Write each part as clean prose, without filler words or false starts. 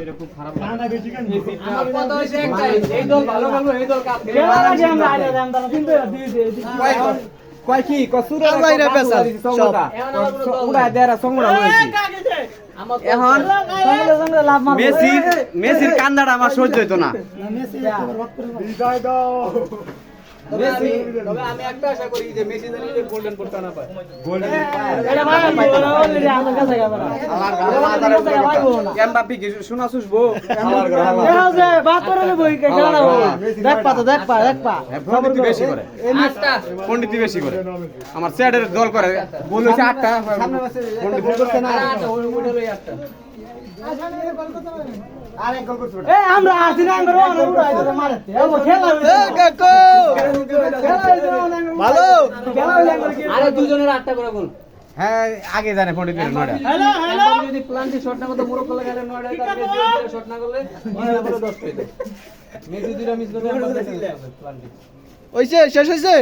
এটা খুব খারাপ না না বেশি কেন আমার কথা হইছে একটাই, এই দল ভালো খেললো, এই দল কাপ খেলবে। কয় কি কসুরে আর বাইরে পেশা সব উড়া দেরা সংগুড়া হইছে আমার তো- এখন মেসির কান্দাটা আমার সহ্য হইতো না। বিদায় দাও তবে আমি একটা আশা করি যে মেসি যেন এই গোল্ডেন বুটটা না পায়। এমবাপ্পে কি শোনা শুসবো পণ্ডিত বেশি করে, আটটা। পণ্ডিত বেশি করে। আমার স্যারের দল করে বল হইছে 8টা পণ্ডিত করছে না। আর আটটা, ওই ওইটা লই আটটা। আরেক গোল করছ আমরা আসি না আমরা মারতে খেলা ভালো আরে দুজনের আটটা করে গোল। হ্যাঁ আগে জানে পণ্ডিত নয়টা। হ্যালো হ্যালো এমবাপ্পে যদি প্লান্টি শট না করতো, মোরক্কো লাগালে 9টা, তার মেসি শট না করলে 10 পেত। মেসি দুইটা মিস করলে এমবাপ্পে প্লান্টি। হইছে শেষ হইছে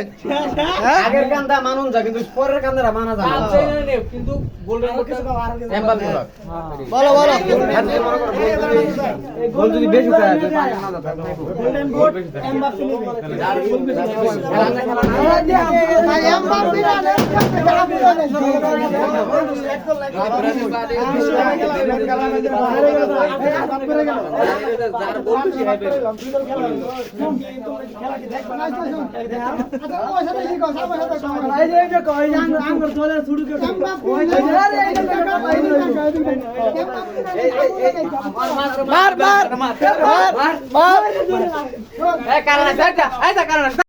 আগের কান্দা মানুন যা কিন্তু পরের কান্দারা মানা যায় কাপ না চাই না রে, কিন্তু গোল্ডেন বুটটা এমবাপ্পে বলো বলো গোল যদি বেশি হয় গোল্ডেন বুট এমবাপ্পে নেবে যার গোল বেশি হবে। মার মার মার মার এই কারণ আছে, এই কারণ আছে।